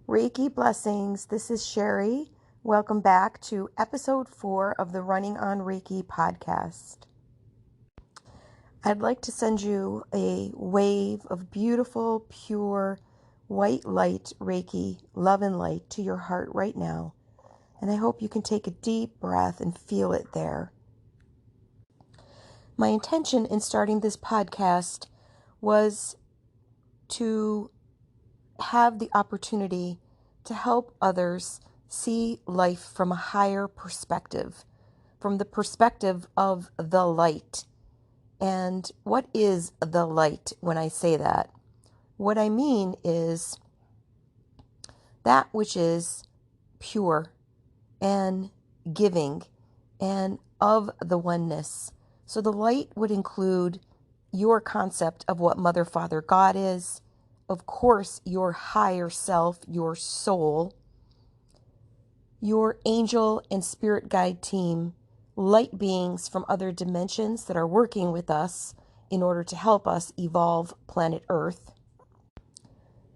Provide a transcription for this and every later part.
Reiki blessings. This is Sherry. Welcome back to episode 4 of the Running on Reiki podcast. I'd like to send you a wave of beautiful, pure, white light Reiki, love and light to your heart right now. And I hope you can take a deep breath and feel it there. My intention in starting this podcast was to have the opportunity to help others see life from a higher perspective, from the perspective of the light. And what is the light when I say that? What I mean is that which is pure and giving and of the oneness. So the light would include your concept of what Mother, Father, God is, of course, your higher self, your soul, your angel and spirit guide team, light beings from other dimensions that are working with us in order to help us evolve planet Earth,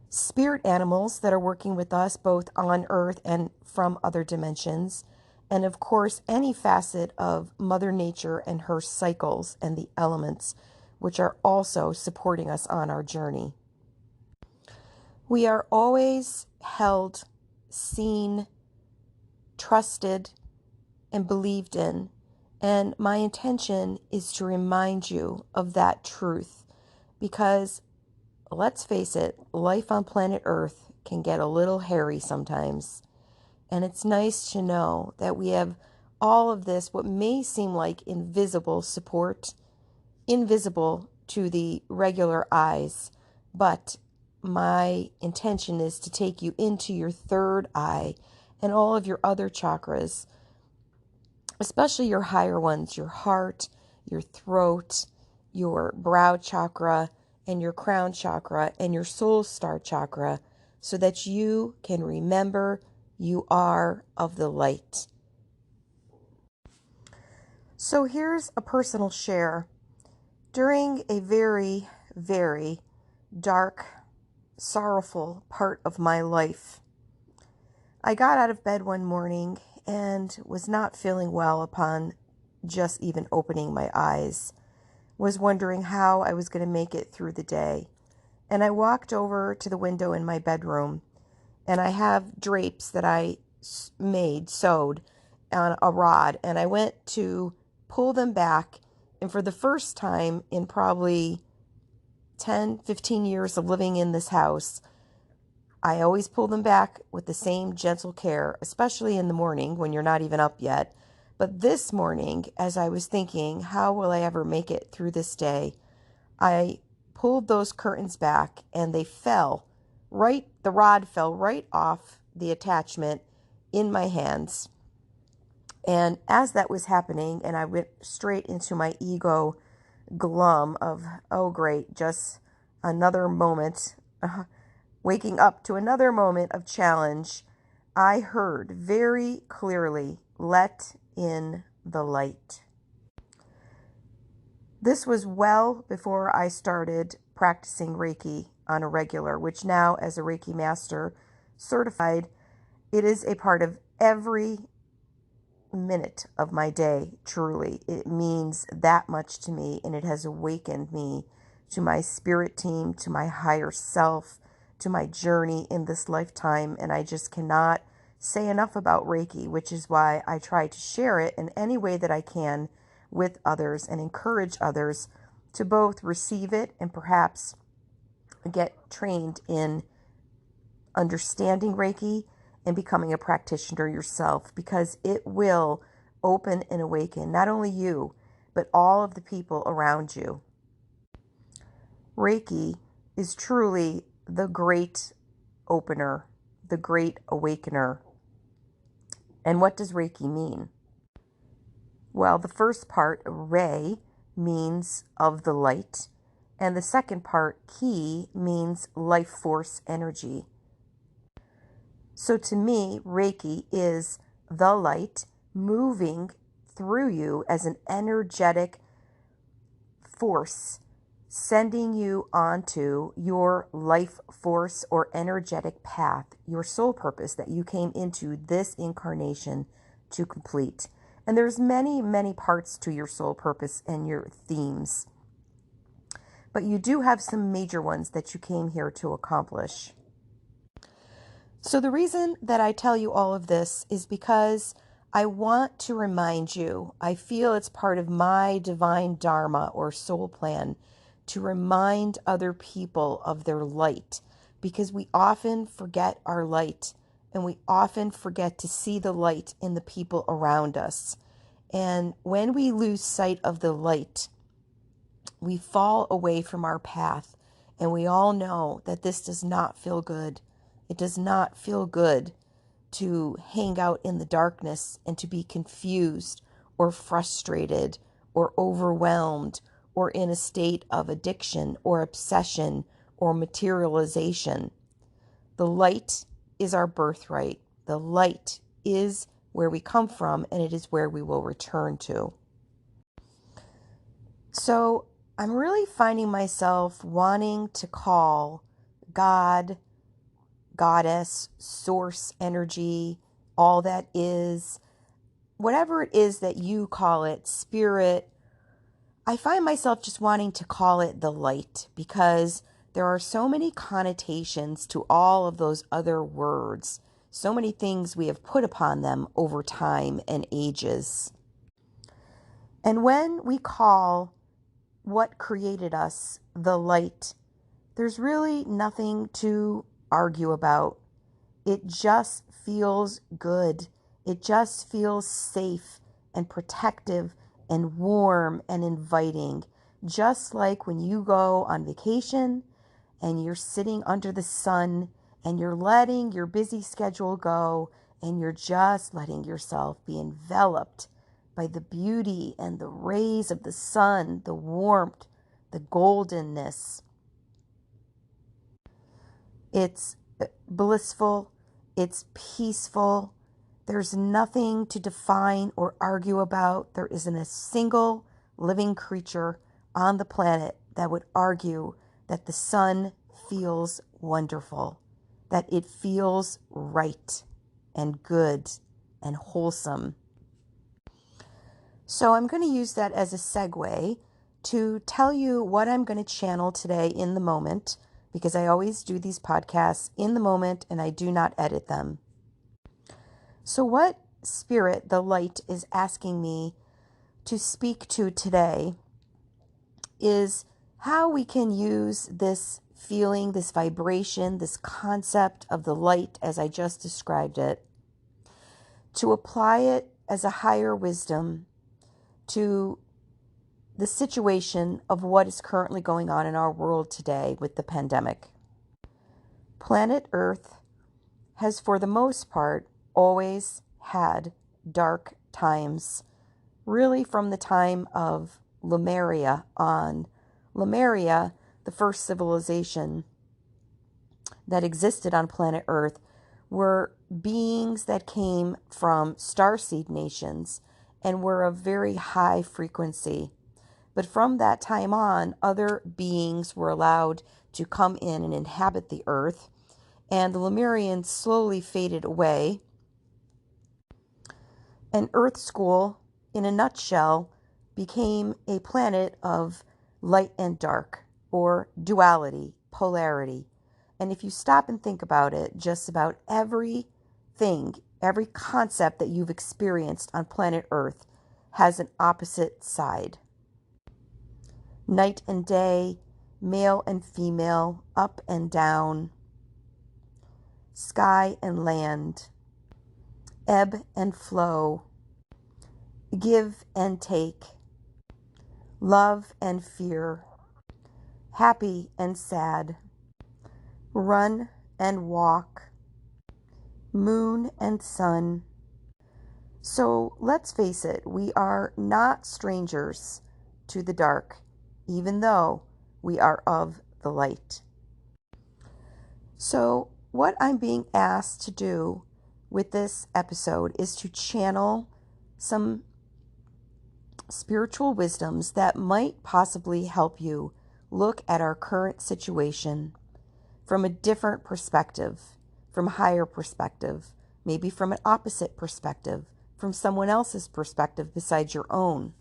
spirit animals that are working with us both on Earth and from other dimensions, and of course, any facet of Mother Nature and her cycles and the elements, which are also supporting us on our journey. We are always held, seen, trusted, and believed in. And my intention is to remind you of that truth because, let's face it, life on planet Earth can get a little hairy sometimes. And it's nice to know that we have all of this, what may seem like invisible support, invisible to the regular eyes, but my intention is to take you into your third eye and all of your other chakras, especially your higher ones, your heart, your throat, your brow chakra, and your crown chakra, and your soul star chakra, so that you can remember you are of the light. So here's a personal share. During a very, very dark, sorrowful part of my life, I got out of bed one morning and was not feeling well upon just even opening my eyes. Was wondering how I was going to make it through the day. And I walked over to the window in my bedroom, and I have drapes that I sewed on a rod, and I went to pull them back, and for the first time in probably 10, 15 years of living in this house, I always pull them back with the same gentle care, especially in the morning when you're not even up yet. But this morning, as I was thinking, how will I ever make it through this day? I pulled those curtains back and they fell right, the rod fell right off the attachment in my hands. And as that was happening, and I went straight into my ego glum of, oh great, just another moment, waking up to another moment of challenge, I heard very clearly, let in the light. This was well before I started practicing Reiki on a regular, which now, as a Reiki master certified, it is a part of every minute of my day, truly. It means that much to me, and it has awakened me to my spirit team, to my higher self, to my journey in this lifetime, and I just cannot say enough about Reiki, which is why I try to share it in any way that I can with others and encourage others to both receive it and perhaps get trained in understanding Reiki and becoming a practitioner yourself, because it will open and awaken not only you, but all of the people around you. Reiki is truly the great opener, the great awakener. And what does Reiki mean? Well, the first part, Rei, means of the light, and the second part, Ki, means life force energy. So to me, Reiki is the light moving through you as an energetic force sending you onto your life force or energetic path, your soul purpose that you came into this incarnation to complete. And there's many, many parts to your soul purpose and your themes. But you do have some major ones that you came here to accomplish. So the reason that I tell you all of this is because I want to remind you, I feel it's part of my divine dharma or soul plan to remind other people of their light, because we often forget our light and we often forget to see the light in the people around us. And when we lose sight of the light, we fall away from our path. And we all know that this does not feel good. It does not feel good to hang out in the darkness and to be confused or frustrated or overwhelmed or in a state of addiction or obsession or materialization. The light is our birthright. The light is where we come from, and it is where we will return to. So I'm really finding myself wanting to call God, Goddess, Source Energy, all that is, whatever it is that you call it, Spirit. I find myself just wanting to call it the light, because there are so many connotations to all of those other words, so many things we have put upon them over time and ages. And when we call what created us the light, there's really nothing to argue about. It just feels good. It just feels safe and protective and warm and inviting. Just like when you go on vacation and you're sitting under the sun and you're letting your busy schedule go and you're just letting yourself be enveloped by the beauty and the rays of the sun, the warmth, the goldenness. It's blissful. It's peaceful. There's nothing to define or argue about. There isn't a single living creature on the planet that would argue that the sun feels wonderful, that it feels right and good and wholesome. So I'm going to use that as a segue to tell you what I'm going to channel today in the moment, because I always do these podcasts in the moment and I do not edit them. So what Spirit, the light, is asking me to speak to today is how we can use this feeling, this vibration, this concept of the light as I just described it, to apply it as a higher wisdom to the situation of what is currently going on in our world today with the pandemic. Planet Earth has, for the most part, always had dark times, really from the time of Lemuria on. Lemuria, the first civilization that existed on planet Earth, were beings that came from starseed nations and were of very high frequency. But from that time on, other beings were allowed to come in and inhabit the Earth, and the Lemurians slowly faded away. And Earth School, in a nutshell, became a planet of light and dark, or duality, polarity. And if you stop and think about it, just about everything, every concept that you've experienced on planet Earth has an opposite side. Night and day, male and female, up and down, sky and land, ebb and flow, give and take, love and fear, happy and sad, run and walk, moon and sun. So let's face it, we are not strangers to the dark, even though we are of the light. So what I'm being asked to do with this episode is to channel some spiritual wisdoms that might possibly help you look at our current situation from a different perspective, from a higher perspective, maybe from an opposite perspective, from someone else's perspective besides your own.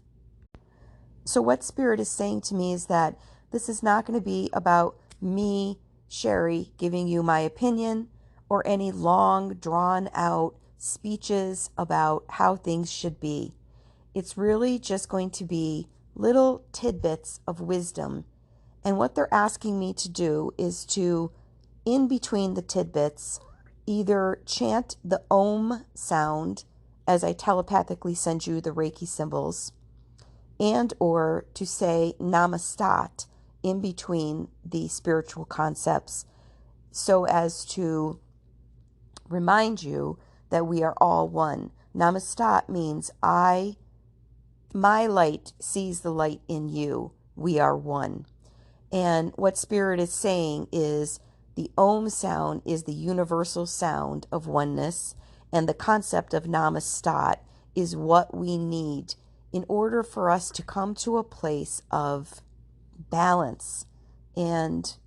So what Spirit is saying to me is that this is not going to be about me, Sherry, giving you my opinion or any long, drawn-out speeches about how things should be. It's really just going to be little tidbits of wisdom. And what they're asking me to do is to, in between the tidbits, either chant the Om sound as I telepathically send you the Reiki symbols, and or to say Namastat in between the spiritual concepts, so as to remind you that we are all one. Namastat means my light sees the light in you. We are one. And what Spirit is saying is the Om sound is the universal sound of oneness, and the concept of Namastat is what we need in order for us to come to a place of balance and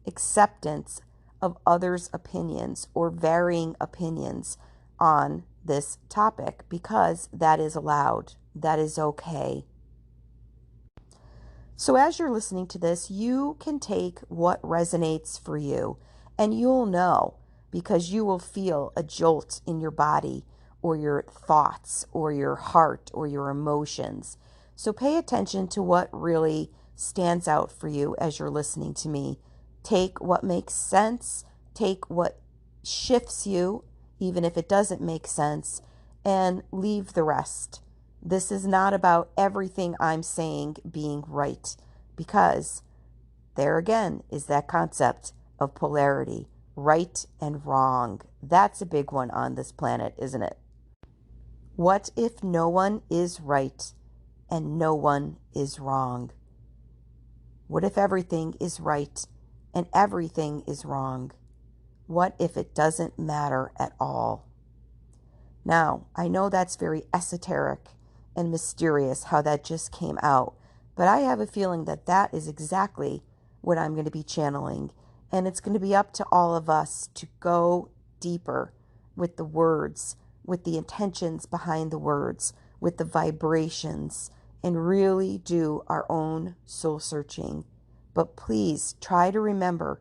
acceptance of others' opinions or varying opinions on this topic, because that is allowed. That is okay. So as you're listening to this, you can take what resonates for you, and you'll know, because you will feel a jolt in your body or your thoughts or your heart or your emotions. So pay attention to what really stands out for you as you're listening to me. Take what makes sense, take what shifts you, even if it doesn't make sense, and leave the rest. This is not about everything I'm saying being right, because there again is that concept of polarity, right and wrong. That's a big one on this planet, isn't it? What if no one is right and no one is wrong? What if everything is right and everything is wrong? What if it doesn't matter at all? Now, I know that's very esoteric and mysterious how that just came out, but I have a feeling that that is exactly what I'm going to be channeling, and it's going to be up to all of us to go deeper with the words, with the intentions behind the words, with the vibrations, and really do our own soul searching. But please try to remember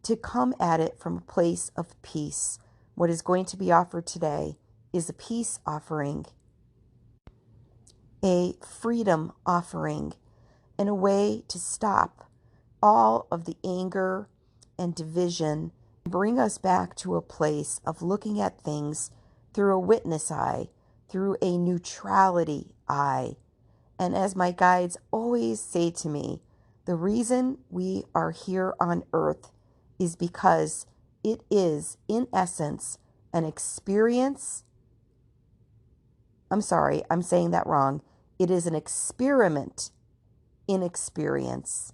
to come at it from a place of peace. What is going to be offered today is a peace offering, a freedom offering, and a way to stop all of the anger and division, bring us back to a place of looking at things through a witness eye, through a neutrality eye. And as my guides always say to me, the reason we are here on earth is because it is, in essence, an experience. I'm sorry, I'm saying that wrong. It is an experiment in experience.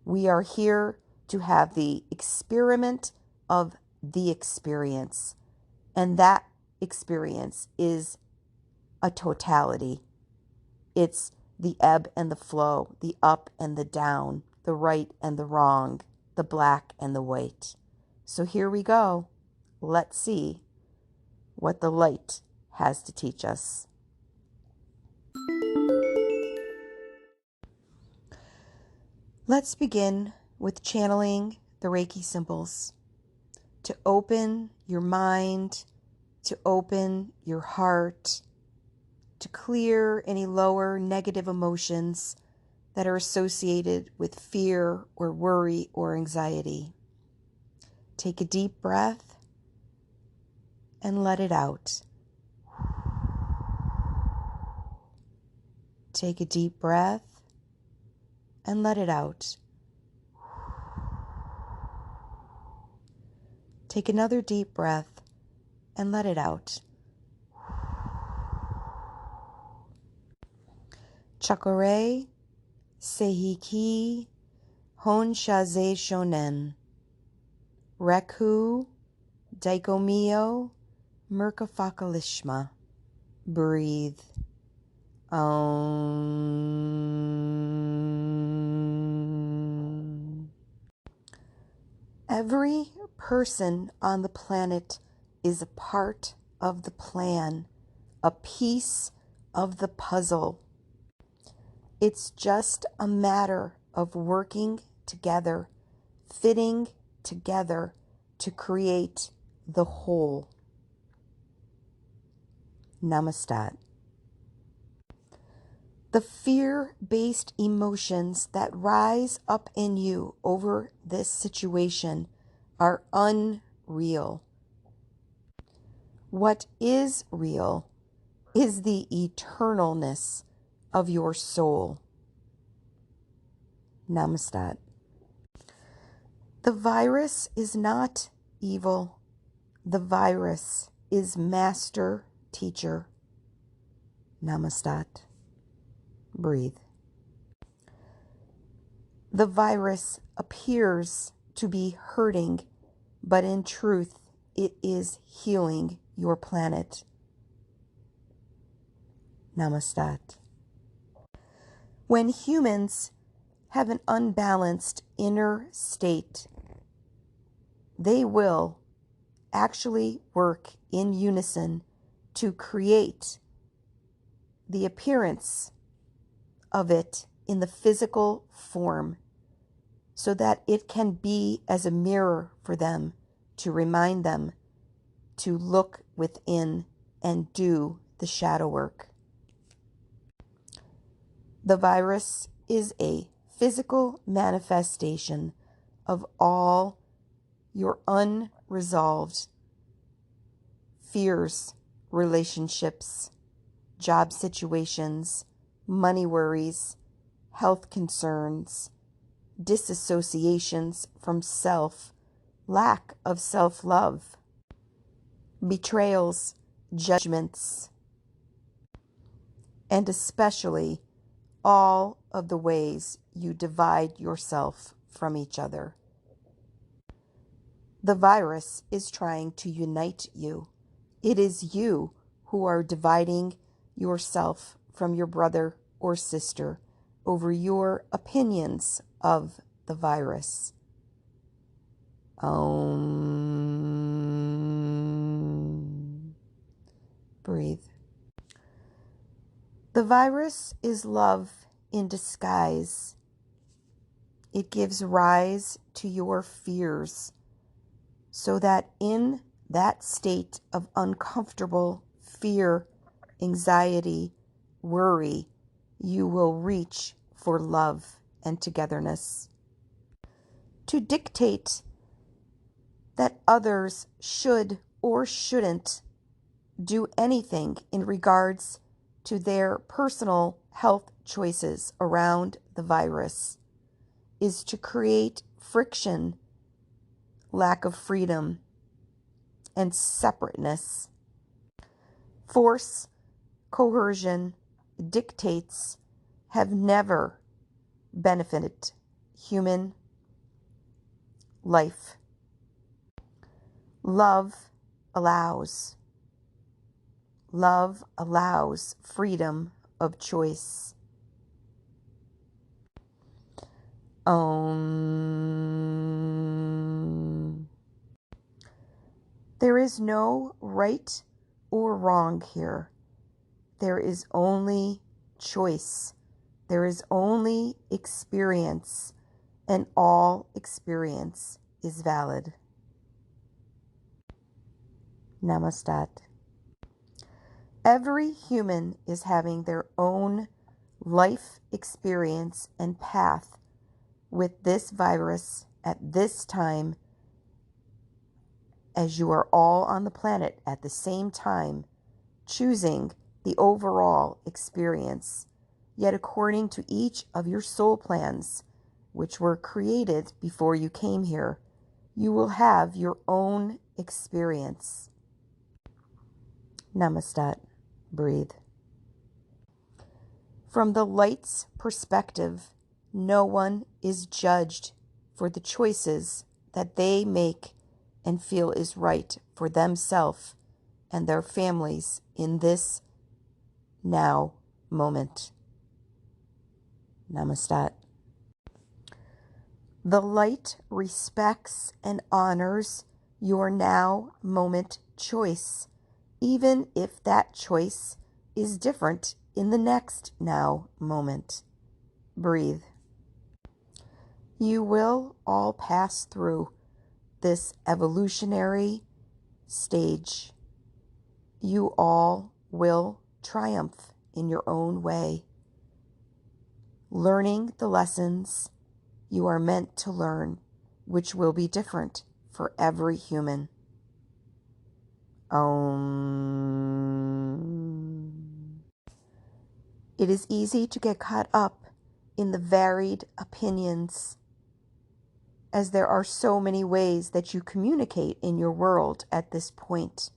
We are here to have the experiment of the experience. And that experience is a totality. It's the ebb and the flow, the up and the down, the right and the wrong, the black and the white. So here we go. Let's see what the light has to teach us. Let's begin with channeling the Reiki symbols to open your mind, to open your heart, to clear any lower negative emotions that are associated with fear or worry or anxiety. Take a deep breath and let it out. Take a deep breath and let it out. Take another deep breath and let it out. Chakore Seihiki Honshaze Shonen Reku Daikomio Merkafakalishma. Breathe. Om. Every person on the planet is a part of the plan, a piece of the puzzle. It's just a matter of working together, fitting together to create the whole. Namaste. The fear-based emotions that rise up in you over this situation are unreal. What is real is the eternalness of your soul. Namaste. The virus is not evil. The virus is master teacher. Namaste. Breathe. The virus appears to be hurting, but in truth, it is healing your planet. Namaste. When humans have an unbalanced inner state, they will actually work in unison to create the appearance of it in the physical form so that it can be as a mirror for them to remind them to look within and do the shadow work. The virus is a physical manifestation of all your unresolved fears, relationships, job situations, money worries, health concerns, disassociations from self, lack of self-love, betrayals, judgments, and especially all of the ways you divide yourself from each other. The virus is trying to unite you. It is you who are dividing yourself from your brother or sister over your opinions of the virus. Breathe. The virus is love in disguise. It gives rise to your fears so that in that state of uncomfortable fear, anxiety, worry, you will reach for love and togetherness. To dictate that others should or shouldn't do anything in regards to their personal health choices around the virus is to create friction, lack of freedom, and separateness. Force, coercion, dictates have never benefited human life. Love allows. Love allows freedom of choice. There is no right or wrong here. There is only choice. There is only experience, and all experience is valid. Namaste. Every human is having their own life experience and path with this virus at this time, as you are all on the planet at the same time, choosing the overall experience. Yet according to each of your soul plans, which were created before you came here, you will have your own experience. Namaste. Breathe. From the light's perspective, no one is judged for the choices that they make and feel is right for themselves and their families in this now moment. Namaste. The light respects and honors your now moment choice, even if that choice is different in the next now moment. Breathe. You will all pass through this evolutionary stage. You all will triumph in your own way, learning the lessons you are meant to learn, which will be different for every human. Om. It is easy to get caught up in the varied opinions, as there are so many ways that you communicate in your world at this point.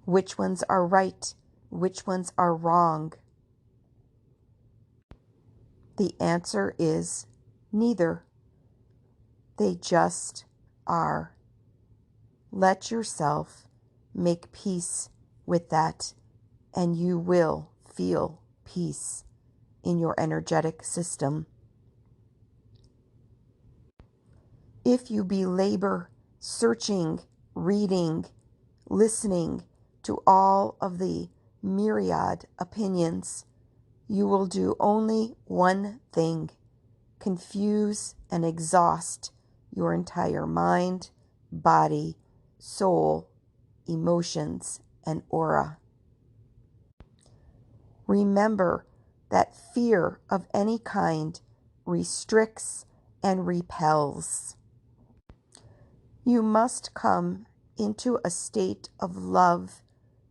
Which ones are right? Which ones are wrong? The answer is neither. They just are. Let yourself make peace with that, and you will feel peace in your energetic system. If you belabor searching, reading, listening to all of the myriad opinions, you will do only one thing: confuse and exhaust your entire mind, body, soul, emotions, and aura. Remember that fear of any kind restricts and repels. You must come into a state of love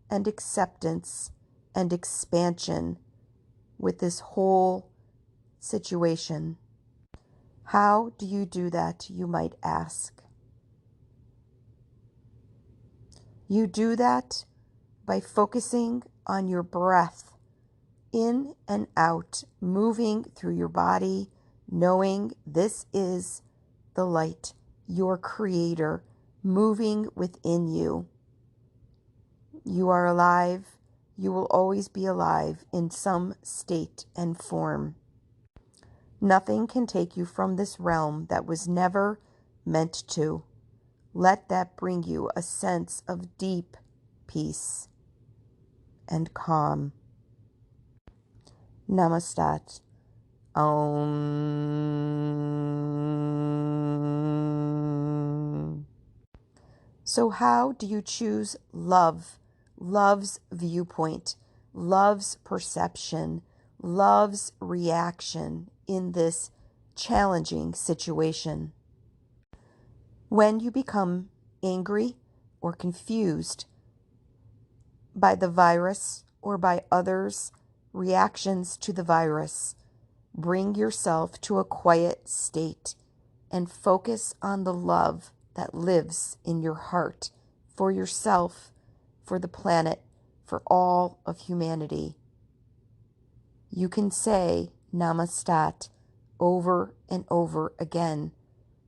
and acceptance and expansion with this whole situation. How do you do that, you might ask? You do that by focusing on your breath, in and out, moving through your body, knowing this is the light, your creator, moving within you. You are alive. You will always be alive in some state and form. Nothing can take you from this realm that was never meant to. Let that bring you a sense of deep peace and calm. Namaste. Om. So how do you choose love? Love's viewpoint, love's perception, love's reaction in this challenging situation. When you become angry or confused by the virus or by others' reactions to the virus, bring yourself to a quiet state and focus on the love that lives in your heart for yourself, for the planet, for all of humanity. You can say Namaste over and over again,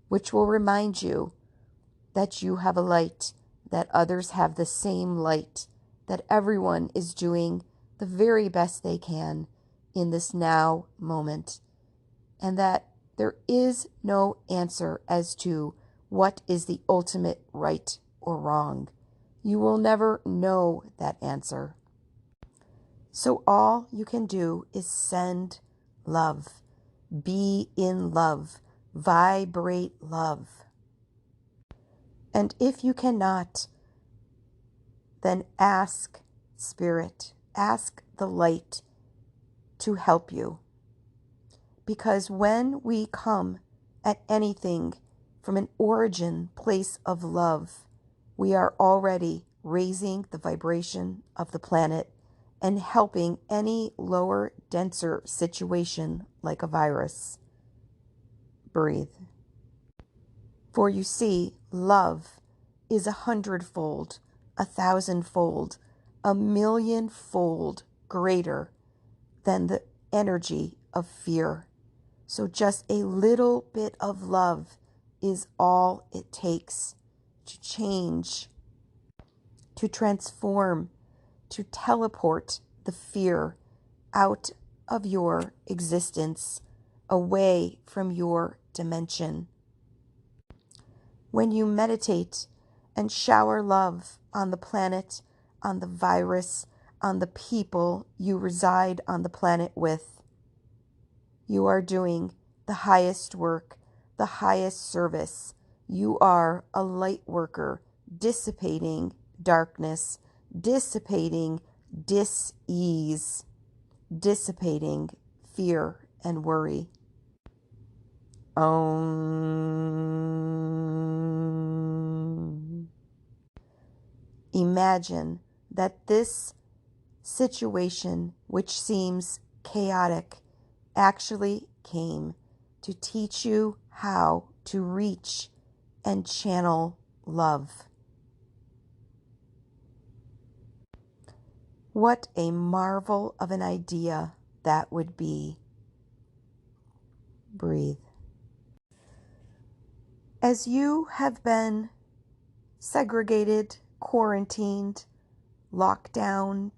which will remind you that you have a light, that others have the same light, that everyone is doing the very best they can in this now moment, and that there is no answer as to what is the ultimate right or wrong. You will never know that answer. So all you can do is send love. Be in love. Vibrate love. And if you cannot, then ask Spirit, ask the light to help you. Because when we come at anything from an origin place of love, we are already raising the vibration of the planet and helping any lower, denser situation like a virus. Breathe. For you see, love is 100-fold, 1,000-fold, 1,000,000-fold greater than the energy of fear. So just a little bit of love is all it takes to change, to transform, to teleport the fear out of your existence, away from your dimension. When you meditate and shower love on the planet, on the virus, on the people you reside on the planet with, you are doing the highest work, the highest service. You are a light worker, dissipating darkness, dissipating dis-ease, dissipating fear and worry. Imagine that this situation, which seems chaotic, actually came to teach you how to reach and channel love. What a marvel of an idea that would be. Breathe. As you have been segregated, quarantined, locked down,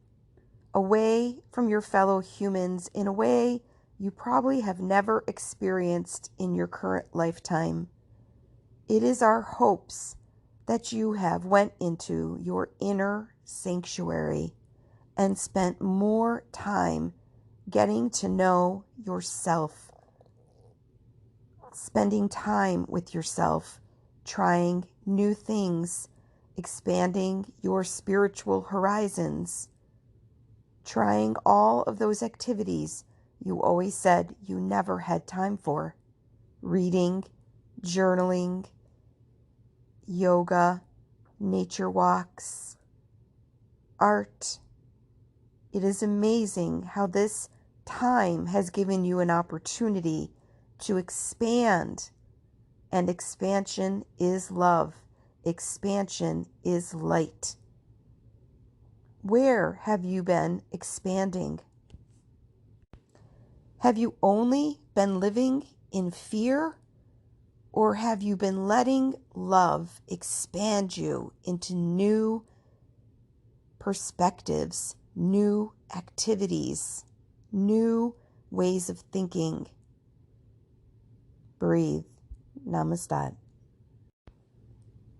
away from your fellow humans in a way you probably have never experienced in your current lifetime, it is our hopes that you have went into your inner sanctuary and spent more time getting to know yourself, spending time with yourself, trying new things, expanding your spiritual horizons, trying all of those activities you always said you never had time for. Reading, journaling, yoga, nature walks, art. It is amazing how this time has given you an opportunity to expand. And expansion is love. Expansion is light. Where have you been expanding? Have you only been living in fear? Or have you been letting love expand you into new perspectives, new activities, new ways of thinking? Breathe. Namaste.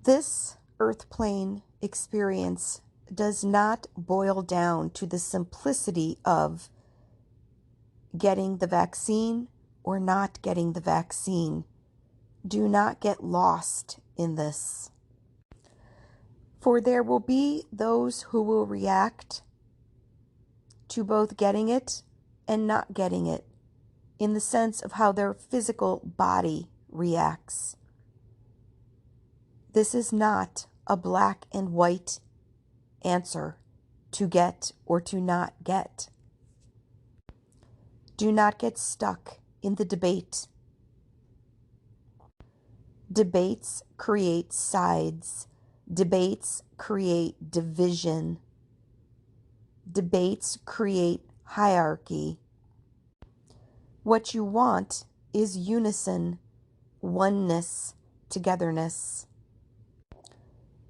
This earth plane experience does not boil down to the simplicity of getting the vaccine or not getting the vaccine. Do not get lost in this. For there will be those who will react to both getting it and not getting it, in the sense of how their physical body reacts. This is not a black and white answer to get or to not get. Do not get stuck in the debate. Debates create sides. Debates create division. Debates create hierarchy. What you want is unison, oneness, togetherness.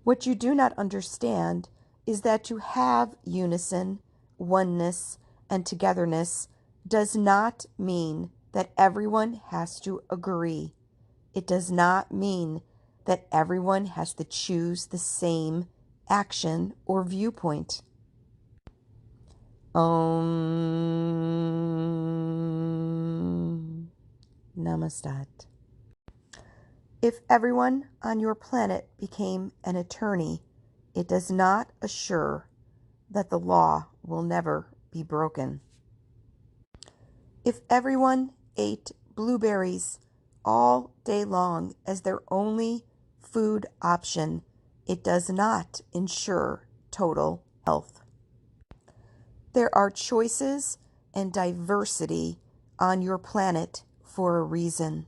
What you do not understand is that to have unison, oneness, and togetherness does not mean that everyone has to agree. It does not mean that everyone has to choose the same action or viewpoint. Namaste. If everyone on your planet became an attorney, it does not assure that the law will never be broken. If everyone ate blueberries all day long as their only food option, it does not ensure total health. There are choices and diversity on your planet for a reason.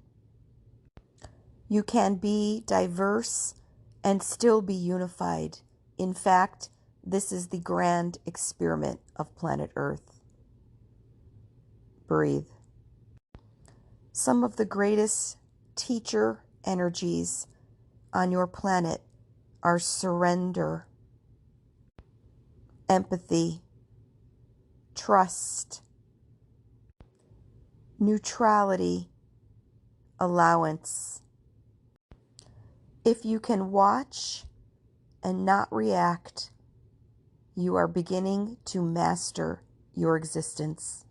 You can be diverse and still be unified. In fact, this is the grand experiment of planet Earth. Breathe. Some of the greatest teacher energies on your planet are surrender, empathy, trust, neutrality, allowance. If you can watch and not react, you are beginning to master your existence.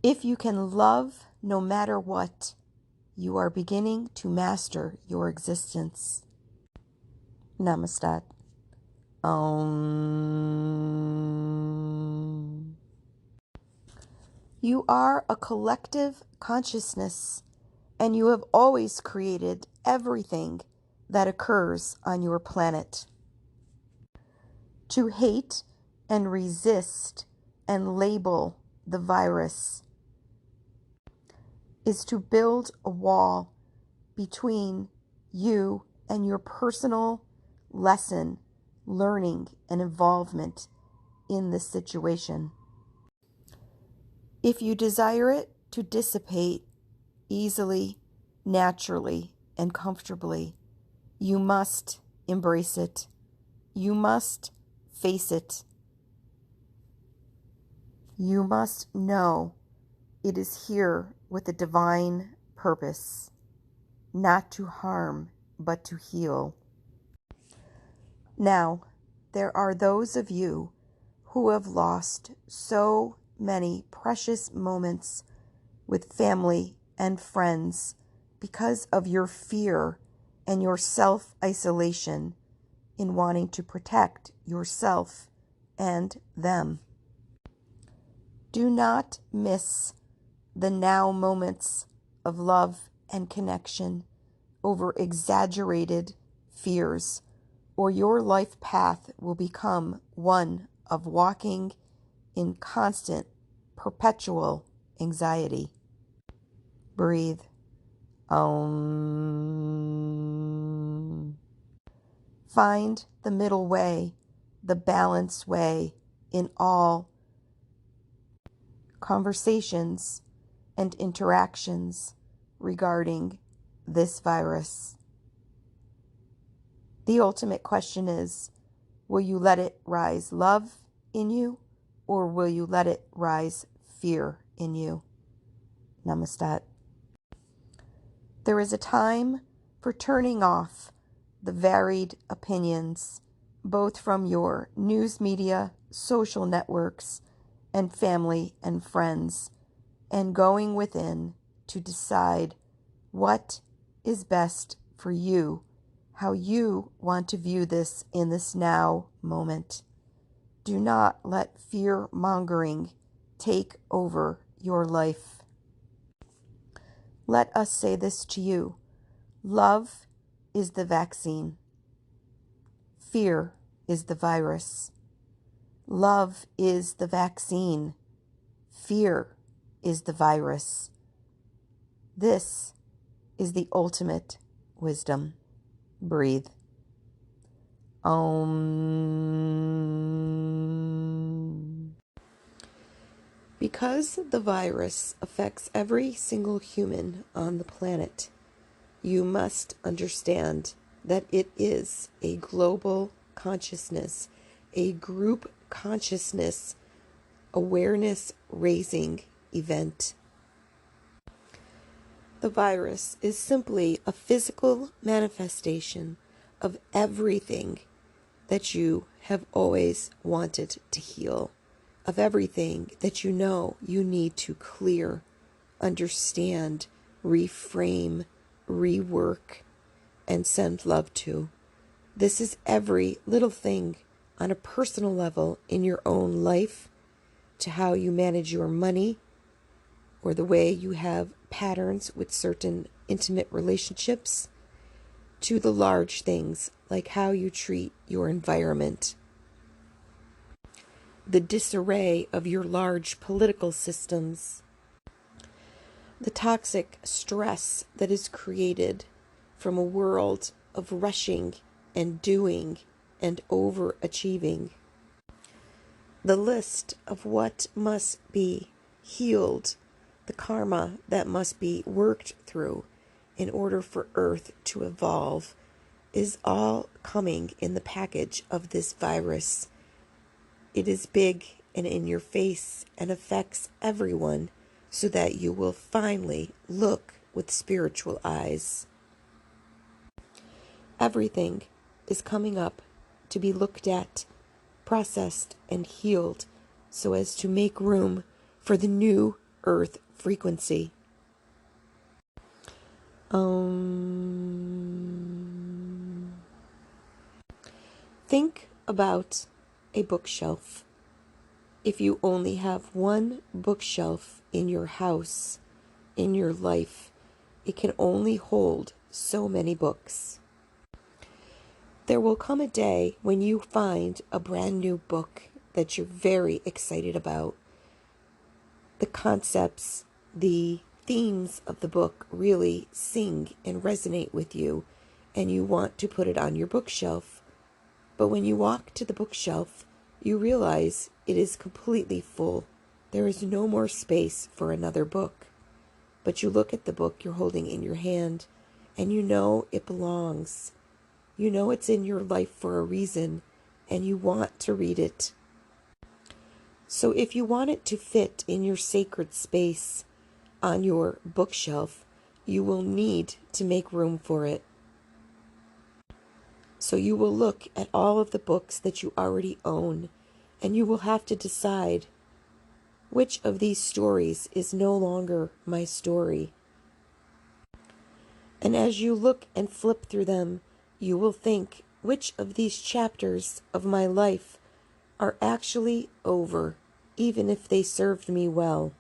If you can love no matter what, you are beginning to master your existence. Namaste. Om. You are a collective consciousness, and you have always created everything that occurs on your planet. To hate and resist and label the virus is to build a wall between you and your personal lesson, learning, and involvement in this situation. If you desire it to dissipate easily, naturally, and comfortably, you must embrace it. You must face it. You must know it is here with a divine purpose, not to harm, but to heal. Now, there are those of you who have lost so many precious moments with family and friends because of your fear and your self-isolation in wanting to protect yourself and them. Do not miss the now moments of love and connection over exaggerated fears, or your life path will become one of walking in constant, perpetual anxiety. Breathe. Om. Find the middle way, the balanced way in all conversations and interactions regarding this virus. The ultimate question is, will you let it rise love in you, or will you let it rise fear in you? Namaste. There is a time for turning off the varied opinions, both from your news media, social networks, and family and friends, and going within to decide what is best for you, how you want to view this in this now moment. Do not let fear-mongering take over your life. Let us say this to you. Love is the vaccine. Fear is the virus. Love is the vaccine. Fear is the virus. This is the ultimate wisdom. Breathe. Om. Because the virus affects every single human on the planet, you must understand that it is a global consciousness, a group consciousness, awareness raising event. The virus is simply a physical manifestation of everything that you have always wanted to heal, of everything that you know you need to clear, understand, reframe, rework, and send love to. This is every little thing on a personal level in your own life, to how you manage your money, or the way you have patterns with certain intimate relationships, to the large things like how you treat your environment, the disarray of your large political systems, the toxic stress that is created from a world of rushing and doing and overachieving, the list of what must be healed, the karma that must be worked through in order for Earth to evolve, is all coming in the package of this virus. It is big and in your face and affects everyone so that you will finally look with spiritual eyes. Everything is coming up to be looked at, processed, and healed so as to make room for the new earth frequency. Think about a bookshelf. If you only have one bookshelf in your house, in your life, it can only hold so many books. There will come a day when you find a brand new book that you're very excited about. The concepts, the themes of the book really sing and resonate with you, and you want to put it on your bookshelf. But when you walk to the bookshelf, you realize it is completely full. There is no more space for another book. But you look at the book you're holding in your hand, and you know it belongs. You know it's in your life for a reason, and you want to read it. So if you want it to fit in your sacred space on your bookshelf, you will need to make room for it. So you will look at all of the books that you already own, and you will have to decide which of these stories is no longer my story. And as you look and flip through them, you will think, which of these chapters of my life are actually over, even if they served me well.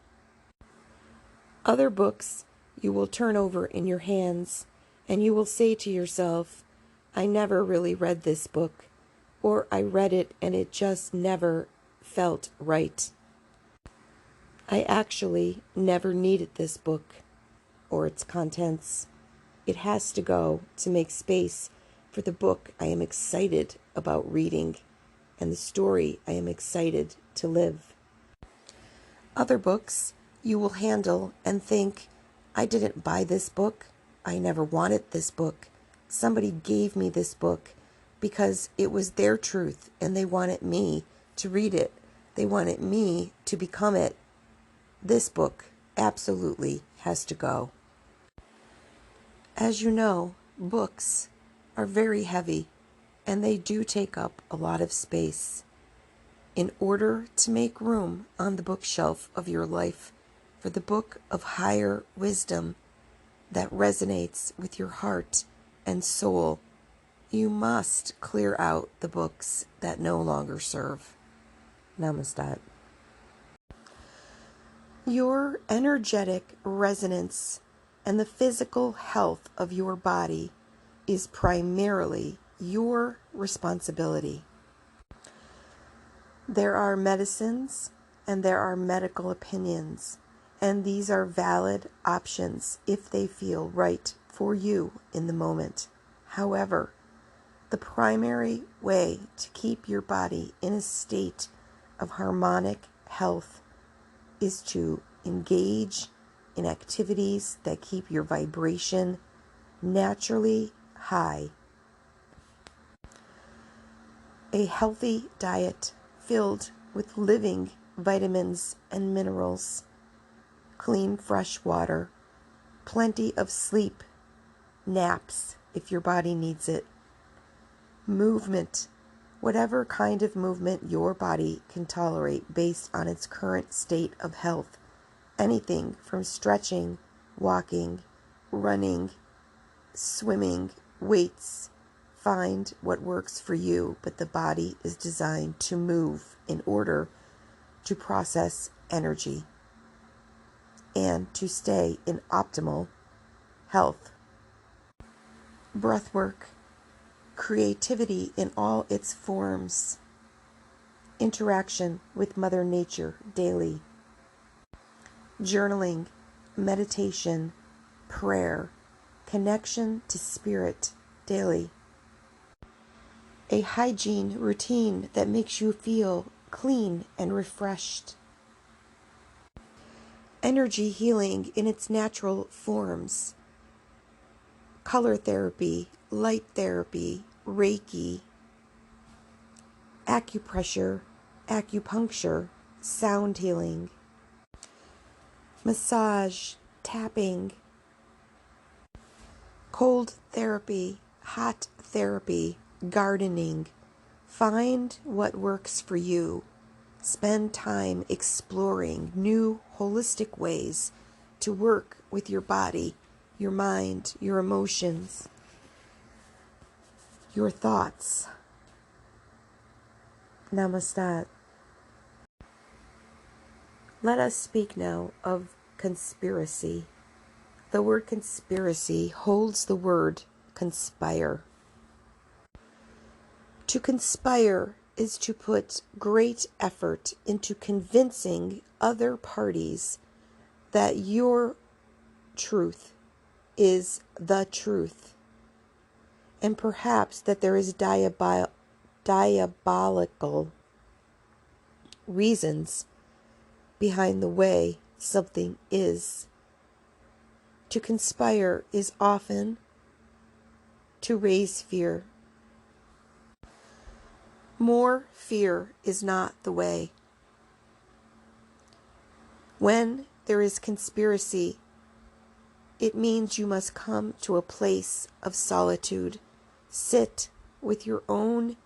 Other books you will turn over in your hands, and you will say to yourself, I never really read this book, or I read it and it just never felt right. I actually never needed this book or its contents. It has to go to make space for the book I am excited about reading and the story I am excited to live. Other books you will handle and think, I didn't buy this book. I never wanted this book. Somebody gave me this book because it was their truth and they wanted me to read it. They wanted me to become it. This book absolutely has to go. As you know, books are very heavy and they do take up a lot of space. In order to make room on the bookshelf of your life for the book of higher wisdom that resonates with your heart and soul, you must clear out the books that no longer serve. Namaste. Your energetic resonance and the physical health of your body is primarily your responsibility. There are medicines and there are medical opinions, and these are valid options if they feel right for you in the moment. However, the primary way to keep your body in a state of harmonic health is to engage in activities that keep your vibration naturally high. A healthy diet filled with living vitamins and minerals, clean fresh water, plenty of sleep, naps if your body needs it, movement, whatever kind of movement your body can tolerate based on its current state of health. Anything from stretching, walking, running, swimming, weights. Find what works for you, but the body is designed to move in order to process energy and to stay in optimal health. Breathwork, creativity in all its forms, interaction with Mother Nature daily, journaling, meditation, prayer, connection to spirit daily, a hygiene routine that makes you feel clean and refreshed, energy healing in its natural forms, color therapy, light therapy, Reiki, acupressure, acupuncture, sound healing, massage, tapping, cold therapy, hot therapy, gardening. Find what works for you. Spend time exploring new holistic ways to work with your body, your mind, your emotions, your thoughts. Namaste. Let us speak now of conspiracy. The word conspiracy holds the word conspire. To conspire is to put great effort into convincing other parties that your truth is the truth, and perhaps that there is diabolical reasons behind the way something is. To conspire is often to raise fear. More fear is not the way. When there is conspiracy, it means you must come to a place of solitude. Sit with your own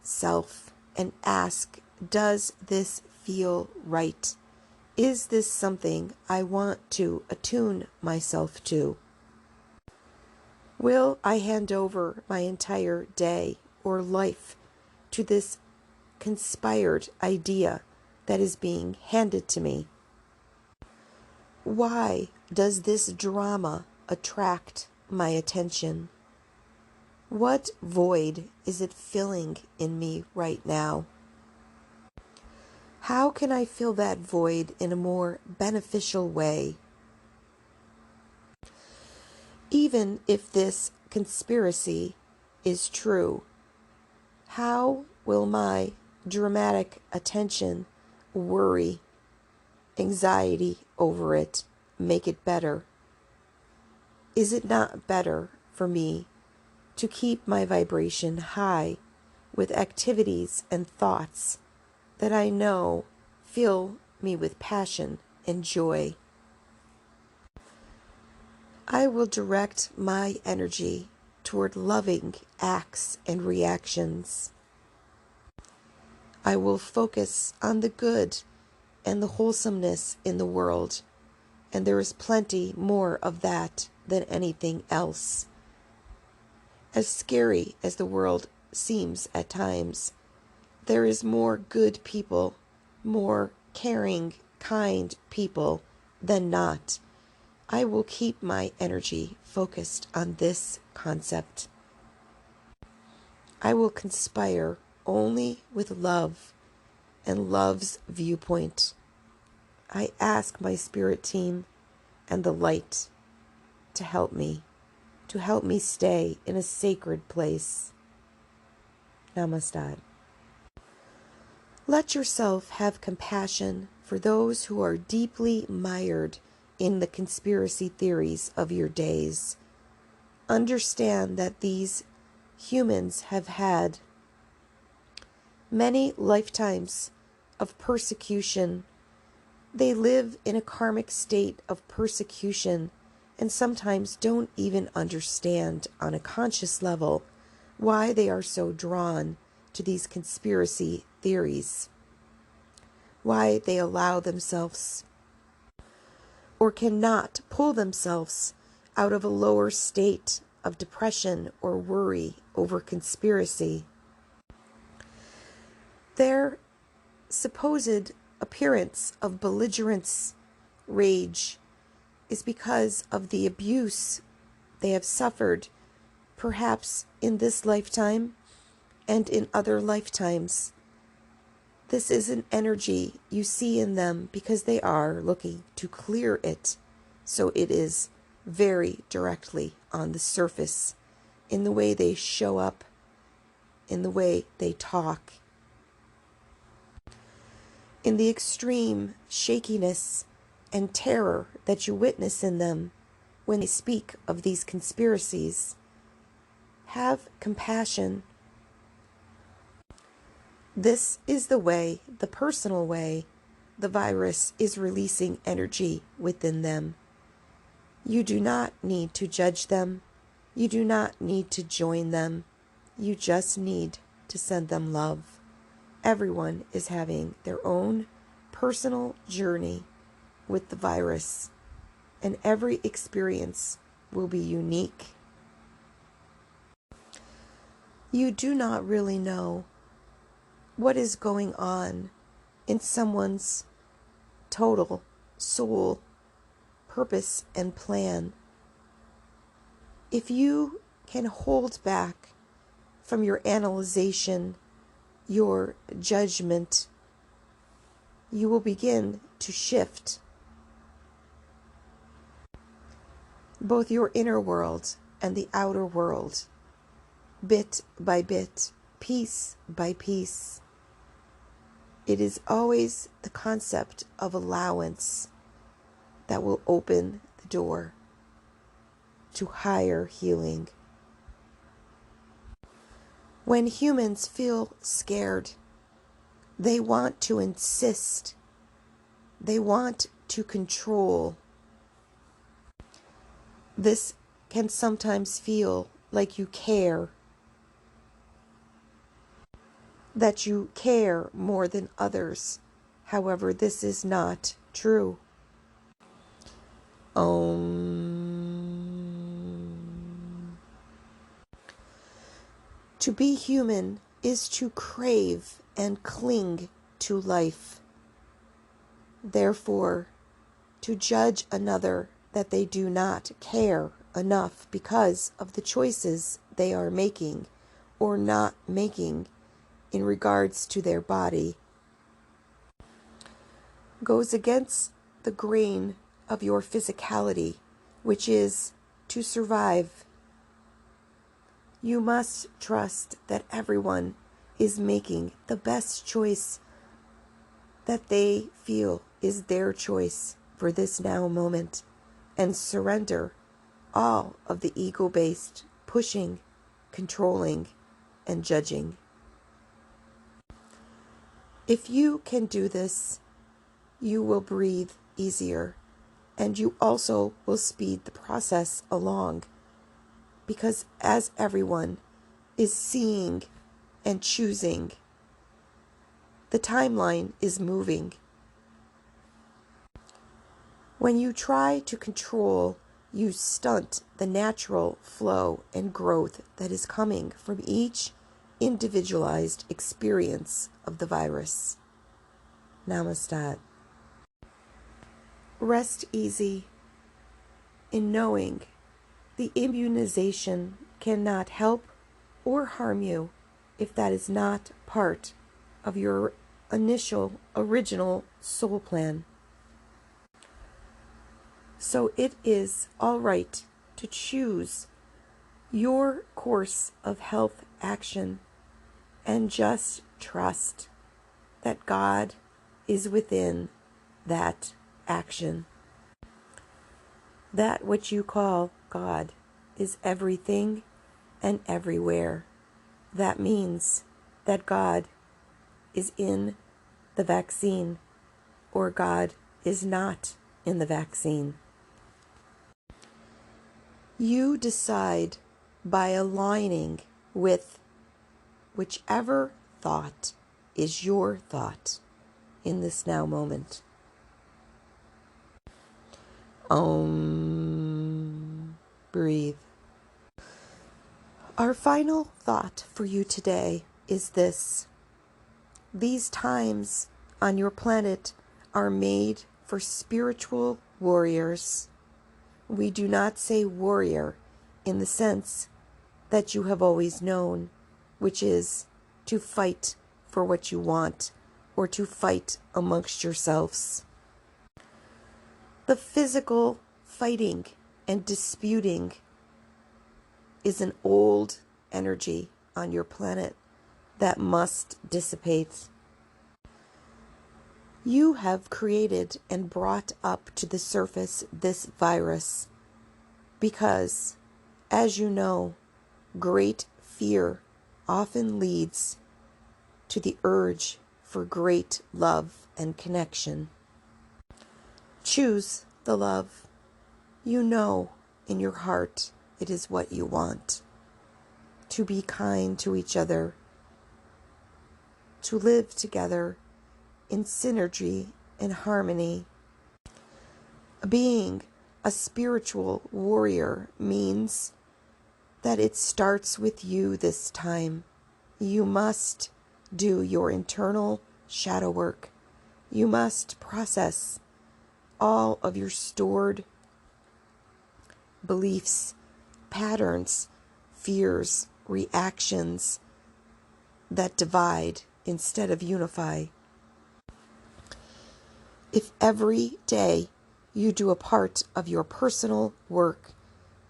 self and ask, does this feel right? Is this something I want to attune myself to? Will I hand over my entire day or life to this conspired idea that is being handed to me? Why does this drama attract my attention? What void is it filling in me right now? How can I fill that void in a more beneficial way? Even if this conspiracy is true, how will my dramatic attention, worry, anxiety over it make it better? Is it not better for me to keep my vibration high with activities and thoughts that I know fill me with passion and joy? I will direct my energy toward loving acts and reactions. I will focus on the good and the wholesomeness in the world, and there is plenty more of that than anything else. As scary as the world seems at times, there is more good people, more caring, kind people than not. I will keep my energy focused on this concept. I will conspire only with love and love's viewpoint. I ask my spirit team and the light to help me stay in a sacred place. Namaste. Let yourself have compassion for those who are deeply mired in the conspiracy theories of your days. Understand that these humans have had many lifetimes of persecution. They live in a karmic state of persecution and sometimes don't even understand on a conscious level why they are so drawn to these conspiracy theories, why they allow themselves or cannot pull themselves out of a lower state of depression or worry over conspiracy. Their supposed appearance of belligerence, rage, is because of the abuse they have suffered, perhaps in this lifetime and in other lifetimes. This is an energy you see in them because they are looking to clear it, so it is very directly on the surface, in the way they show up, in the way they talk, in the extreme shakiness and terror that you witness in them when they speak of these conspiracies. Have compassion. This is the way, the personal way, the virus is releasing energy within them. You do not need to judge them. You do not need to join them. You just need to send them love. Everyone is having their own personal journey with the virus, and every experience will be unique. You do not really know what is going on in someone's total soul, purpose, and plan. If you can hold back from your analyzation, your judgment, you will begin to shift both your inner world and the outer world, bit by bit, piece by piece. It is always the concept of allowance that will open the door to higher healing. When humans feel scared, they want to insist. They want to control. This can sometimes feel like you care, that you care more than others. However, this is not true. To be human is to crave and cling to life. Therefore, to judge another that they do not care enough because of the choices they are making or not making in regards to their body goes against the grain of your physicality, which is to survive. You must trust that everyone is making the best choice that they feel is their choice for this now moment, and surrender all of the ego-based pushing, controlling, and judging. If you can do this, you will breathe easier, and you also will speed the process along, because as everyone is seeing and choosing, the timeline is moving. When you try to control, you stunt the natural flow and growth that is coming from each individualized experience of the virus. Namaste. Rest easy in knowing the immunization cannot help or harm you if that is not part of your original soul plan. So it is all right to choose your course of health action and just trust that God is within that action. That which you call God is everything and everywhere. That means that God is in the vaccine, or God is not in the vaccine. You decide by aligning with whichever thought is your thought in this now moment. Breathe. Our final thought for you today is this. These times on your planet are made for spiritual warriors. We do not say warrior in the sense that you have always known, which is to fight for what you want or to fight amongst yourselves. The physical fighting and disputing is an old energy on your planet that must dissipate. You have created and brought up to the surface this virus because, as you know, great fear often leads to the urge for great love and connection. Choose the love. You know in your heart it is what you want. To be kind to each other, to live together in synergy and harmony. Being a spiritual warrior means that it starts with you this time. You must do your internal shadow work. You must process all of your stored beliefs, patterns, fears, reactions that divide instead of unify. If every day you do a part of your personal work,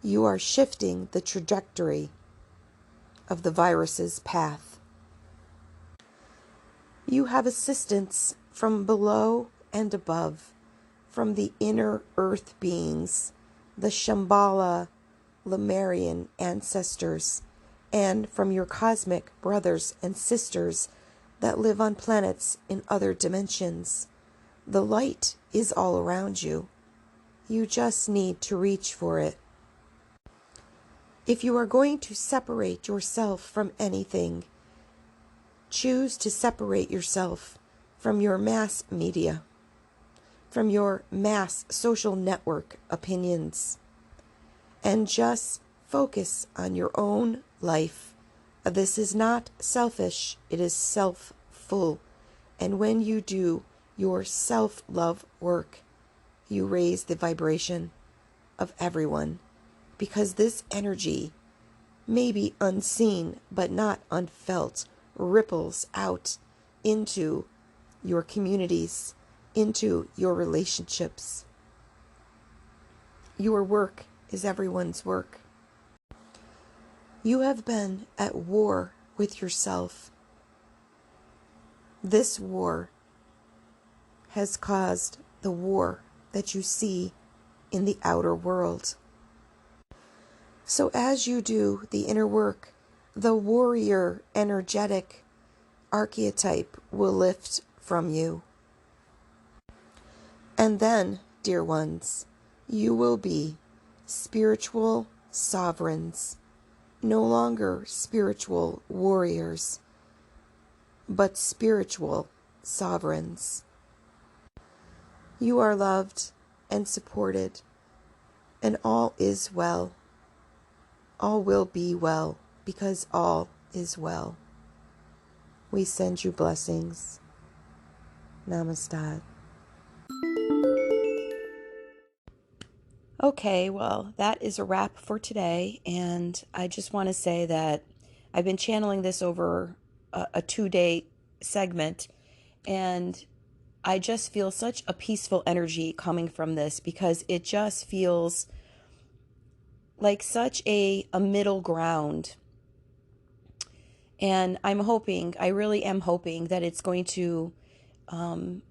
you are shifting the trajectory of the virus's path. You have assistance from below and above, from the inner earth beings, the Shambhala Lemurian ancestors, and from your cosmic brothers and sisters that live on planets in other dimensions. The light is all around you. You just need to reach for it. If you are going to separate yourself from anything, choose to separate yourself from your mass media, from your mass social network opinions, and just focus on your own life. This is not selfish, it is self-full. And when you do your self-love work, you raise the vibration of everyone, because this energy may be unseen but not unfelt, ripples out into your communities, into your relationships. Your work is everyone's work. You have been at war with yourself. This war has caused the war that you see in the outer world. So as you do the inner work, the warrior energetic archetype will lift from you. And then, dear ones, you will be spiritual sovereigns, no longer spiritual warriors, but spiritual sovereigns. You are loved and supported, and all is well. All will be well, because all is well. We send you blessings. Namaste. Okay, well, that is a wrap for today, and I just want to say that I've been channeling this over a 2-day segment, and I just feel such a peaceful energy coming from this, because it just feels like such a middle ground. And I really am hoping that it's going to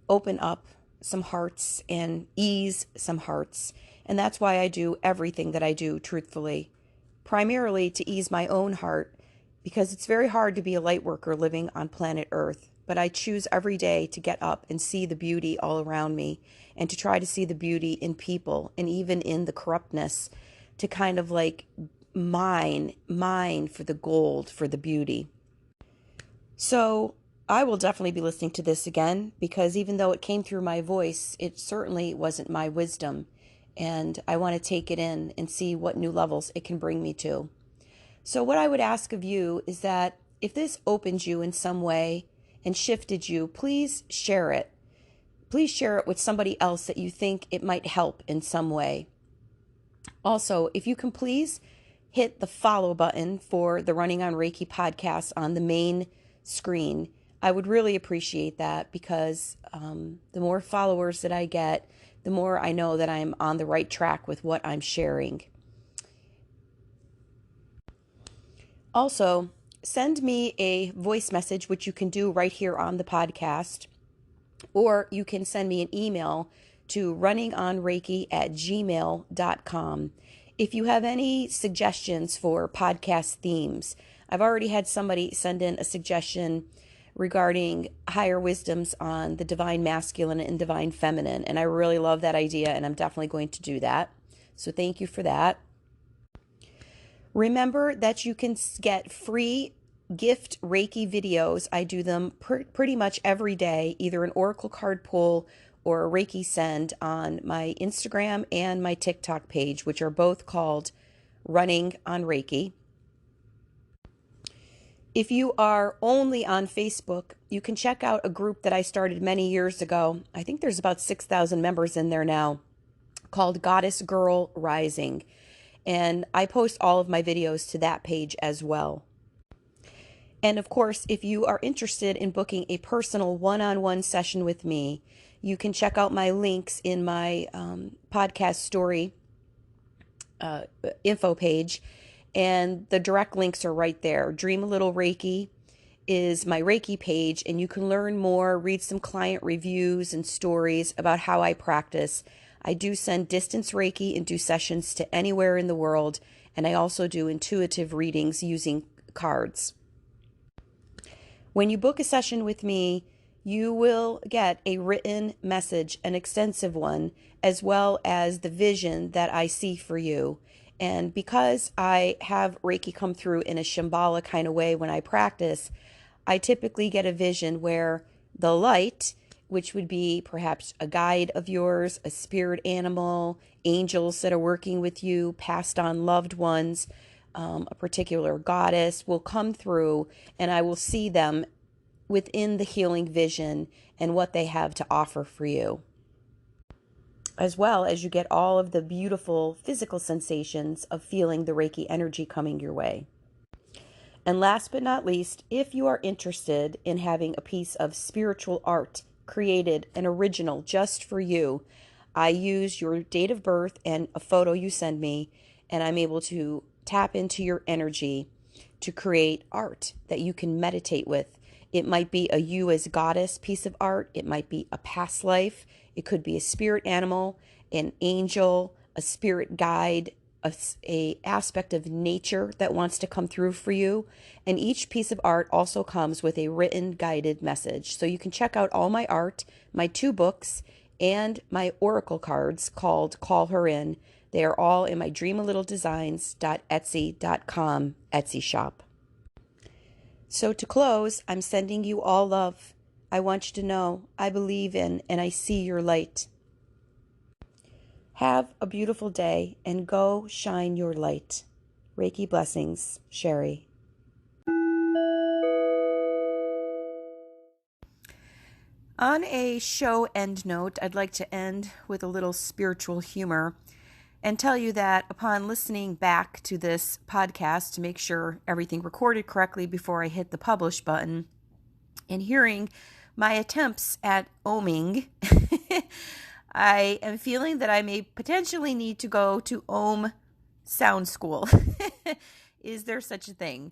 open up some hearts and ease some hearts. And that's why I do everything that I do, truthfully. Primarily to ease my own heart, because it's very hard to be a light worker living on planet Earth. But I choose every day to get up and see the beauty all around me, and to try to see the beauty in people, and even in the corruptness, to kind of like mine for the gold, for the beauty. So I will definitely be listening to this again, because even though it came through my voice, it certainly wasn't my wisdom. And I want to take it in and see what new levels it can bring me to. So what I would ask of you is that if this opened you in some way and shifted you, please share it. Please share it with somebody else that you think it might help in some way. Also, if you can please hit the follow button for the Running on Reiki podcast on the main screen. I would really appreciate that, because the more followers that I get, the more I know that I'm on the right track with what I'm sharing. Also, send me a voice message, which you can do right here on the podcast, or you can send me an email to runningonreiki@gmail.com. If you have any suggestions for podcast themes, I've already had somebody send in a suggestion regarding higher wisdoms on the divine masculine and divine feminine. And I really love that idea, and I'm definitely going to do that. So thank you for that. Remember that you can get free gift Reiki videos. I do them pretty much every day, either an oracle card pull or a Reiki send on my Instagram and my TikTok page, which are both called Running on Reiki. If you are only on Facebook, you can check out a group that I started many years ago. I think there's about 6,000 members in there now, called Goddess Girl Rising. And I post all of my videos to that page as well. And of course, if you are interested in booking a personal one-on-one session with me, you can check out my links in my podcast story info page. And the direct links are right there. Dream a Little Reiki is my Reiki page, and you can learn more, read some client reviews and stories about how I practice. I do send distance Reiki and do sessions to anywhere in the world, and I also do intuitive readings using cards. When you book a session with me, you will get a written message, an extensive one, as well as the vision that I see for you. And because I have Reiki come through in a Shambhala kind of way when I practice, I typically get a vision where the light, which would be perhaps a guide of yours, a spirit animal, angels that are working with you, passed on loved ones, a particular goddess will come through, and I will see them within the healing vision and what they have to offer for you, as well as you get all of the beautiful physical sensations of feeling the Reiki energy coming your way. And last but not least, if you are interested in having a piece of spiritual art created, an original just for you, I use your date of birth and a photo you send me, and I'm able to tap into your energy to create art that you can meditate with. It might be a you as goddess piece of art. It might be a past life. It could be a spirit animal, an angel, a spirit guide, a aspect of nature that wants to come through for you. And each piece of art also comes with a written guided message. So you can check out all my art, my 2 books, and my oracle cards called Call Her In. They are all in my dreamalittle.etsy.com Etsy shop. So to close, I'm sending you all love. I want you to know I believe in and I see your light. Have a beautiful day and go shine your light. Reiki blessings, Sherry. On a show end note, I'd like to end with a little spiritual humor and tell you that upon listening back to this podcast to make sure everything recorded correctly before I hit the publish button and hearing my attempts at oming, I am feeling that I may potentially need to go to Om Sound School. Is there such a thing?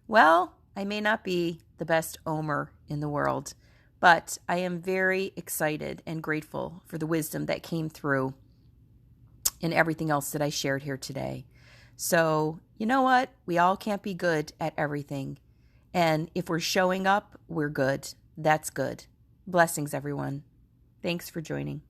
Well, I may not be the best omer in the world, but I am very excited and grateful for the wisdom that came through and everything else that I shared here today. So, you know what? We all can't be good at everything. And if we're showing up, we're good. That's good. Blessings, everyone. Thanks for joining.